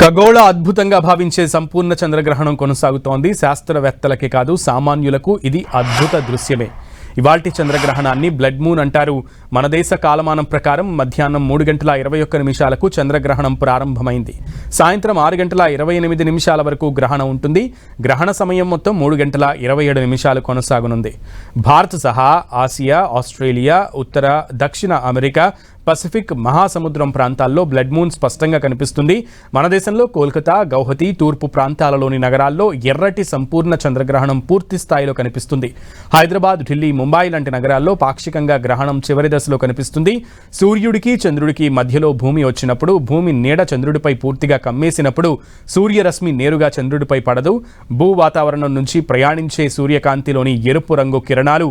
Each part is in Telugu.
ఖగోళ అద్భుతంగా భావించే సంపూర్ణ చంద్రగ్రహణం కొనసాగుతోంది. శాస్త్రవేత్తలకే కాదు సామాన్యులకు ఇది అద్భుత దృశ్యమే. ఇవాల్టి చంద్రగ్రహణాన్ని బ్లడ్ మూన్ అంటారు. మన దేశ కాలమానం ప్రకారం మధ్యాహ్నం 3:21 చంద్రగ్రహణం ప్రారంభమైంది. సాయంత్రం 6:28 వరకు గ్రహణం ఉంటుంది. గ్రహణ సమయం మొత్తం 3:27 కొనసాగనుంది. భారత్ సహా ఆసియా, ఆస్ట్రేలియా, ఉత్తర దక్షిణ అమెరికా, పసిఫిక్ మహాసముద్రం ప్రాంతాల్లో బ్లడ్ మూన్ స్పష్టంగా కనిపిస్తుంది. మన దేశంలో కోల్కతా, గౌహతి, తూర్పు ప్రాంతాలలోని నగరాల్లో ఎర్రటి సంపూర్ణ చంద్రగ్రహణం పూర్తి స్థాయిలో కనిపిస్తుంది. హైదరాబాద్, ఢిల్లీ, ముంబై లాంటి నగరాల్లో పాక్షికంగా గ్రహణం చివరి దశలో కనిపిస్తుంది. సూర్యుడికి చంద్రుడికి మధ్యలో భూమి వచ్చినప్పుడు, భూమి నీడ చంద్రుడిపై పూర్తిగా కమ్మేసినప్పుడు సూర్యరశ్మి నేరుగా చంద్రుడిపై పడదు. భూ వాతావరణం నుంచి ప్రయాణించే సూర్యకాంతిలోని ఎరుపు రంగు కిరణాలు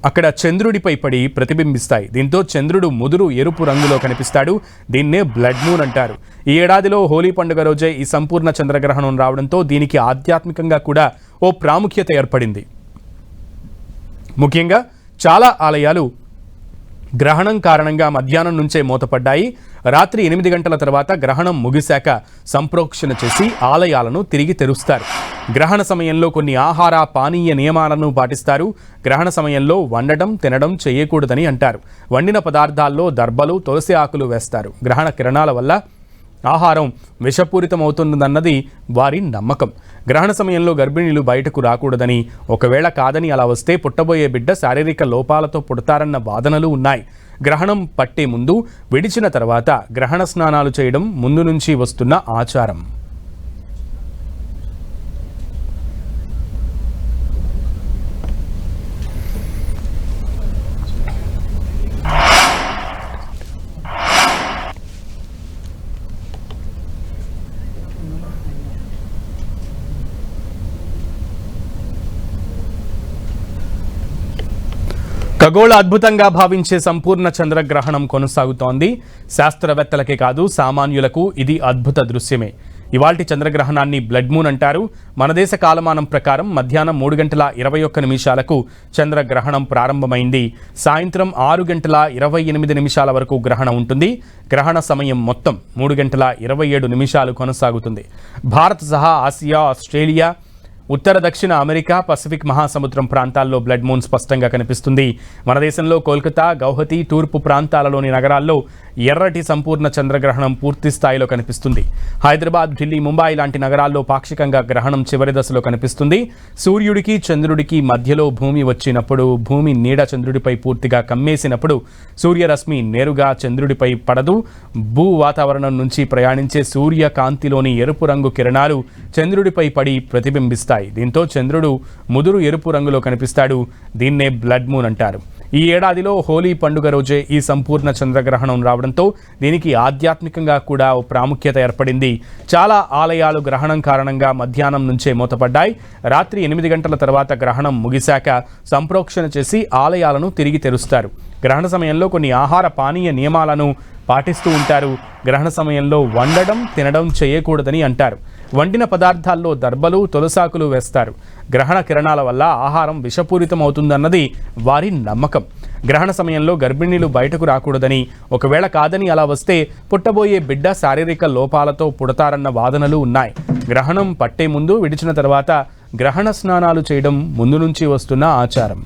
అక్కడ చంద్రుడిపై పడి ప్రతిబింబిస్తాయి. దీంతో చంద్రుడు ముదురు ఎరుపు రంగులో కనిపిస్తాడు. దీన్నే బ్లడ్ మూన్ అంటారు. ఈ ఏడాదిలో హోలీ పండుగ రోజే ఈ సంపూర్ణ చంద్రగ్రహణం రావడంతో దీనికి ఆధ్యాత్మికంగా కూడా ఓ ప్రాముఖ్యత ఏర్పడింది. ముఖ్యంగా చాలా ఆలయాలు గ్రహణం కారణంగా మధ్యాహ్నం నుంచే మూతపడ్డాయి. రాత్రి 8 గంటల తర్వాత గ్రహణం ముగిశాక సంప్రోక్షణ చేసి ఆలయాలను తిరిగి తెరుస్తారు. గ్రహణ సమయంలో కొన్ని ఆహార పానీయ నియమాలను పాటిస్తారు. గ్రహణ సమయంలో వండటం, తినడం చేయకూడదని అంటారు. వండిన పదార్థాల్లో దర్భలు, తులసి ఆకులు వేస్తారు. గ్రహణ కిరణాల వల్ల ఆహారం విషపూరితమవుతుందన్నది వారి నమ్మకం. గ్రహణ సమయంలో గర్భిణీలు బయటకు రాకూడదని, ఒకవేళ కాదని అలా వస్తే పుట్టబోయే బిడ్డ శారీరక లోపాలతో పుడతారన్న వాదనలు ఉన్నాయి. గ్రహణం పట్టే ముందు, విడిచిన తర్వాత గ్రహణ స్నానాలు చేయడం ముందు నుంచి వస్తున్న ఆచారం. ఖగోళ అద్భుతంగా భావించే సంపూర్ణ చంద్రగ్రహణం కొనసాగుతోంది. శాస్త్రవేత్తలకే కాదు సామాన్యులకు ఇది అద్భుత దృశ్యమే. ఇవాల్టి చంద్రగ్రహణాన్ని బ్లడ్ మూన్ అంటారు. మన దేశ కాలమానం ప్రకారం మధ్యాహ్నం 3:21 చంద్రగ్రహణం ప్రారంభమైంది. సాయంత్రం 6:28 వరకు గ్రహణం ఉంటుంది. గ్రహణ సమయం మొత్తం 3:27 కొనసాగుతుంది. భారత్ సహా ఆసియా, ఆస్ట్రేలియా, ఉత్తర దక్షిణ అమెరికా, పసిఫిక్ మహాసముద్రం ప్రాంతాల్లో బ్లడ్ మూన్ స్పష్టంగా కనిపిస్తుంది. మన దేశంలో కోల్కతా, గౌహతి, తూర్పు ప్రాంతాలలోని నగరాల్లో ఎర్రటి సంపూర్ణ చంద్రగ్రహణం పూర్తి స్థాయిలో కనిపిస్తుంది. హైదరాబాద్, ఢిల్లీ, ముంబై లాంటి నగరాల్లో పాక్షికంగా గ్రహణం చివరి దశలో కనిపిస్తుంది. సూర్యుడికి చంద్రుడికి మధ్యలో భూమి వచ్చినప్పుడు, భూమి నీడ చంద్రుడిపై పూర్తిగా కమ్మేసినప్పుడు సూర్యరశ్మి నేరుగా చంద్రుడిపై పడదు. భూ వాతావరణం నుంచి ప్రయాణించే సూర్యకాంతిలోని ఎరుపు రంగు కిరణాలు చంద్రుడిపై పడి ప్రతిబింబిస్తాయి. దీంతో చంద్రుడు ముదురు ఎరుపు రంగులో కనిపిస్తాడు. దీన్నే బ్లడ్ మూన్ అంటారు. ఈ ఏడాదిలో హోలీ పండుగ రోజే ఈ సంపూర్ణ చంద్రగ్రహణం రావడంతో దీనికి ఆధ్యాత్మికంగా కూడా ఓ ప్రాముఖ్యత ఏర్పడింది. చాలా ఆలయాలు గ్రహణం కారణంగా మధ్యాహ్నం నుంచే మూతపడ్డాయి. రాత్రి 8 గంటల తర్వాత గ్రహణం ముగిశాక సంప్రోక్షణ చేసి ఆలయాలను తిరిగి తెరుస్తారు. గ్రహణ సమయంలో కొన్ని ఆహార పానీయ నియమాలను పాటిస్తూ ఉంటారు. గ్రహణ సమయంలో వండడం, తినడం చేయకూడదని అంటారు. వండిన పదార్థాల్లో దర్భలు, తులసాకులు వేస్తారు. గ్రహణ కిరణాల వల్ల ఆహారం విషపూరితమవుతుందన్నది వారి నమ్మకం. గ్రహణ సమయంలో గర్భిణీలు బయటకు రాకూడదని, ఒకవేళ కాదని అలా వస్తే పుట్టబోయే బిడ్డ శారీరక లోపాలతో పుడతారన్న వాదనలు ఉన్నాయి. గ్రహణం పట్టే ముందు, విడిచిన తర్వాత గ్రహణ స్నానాలు చేయడం ముందు నుంచి వస్తున్న ఆచారం.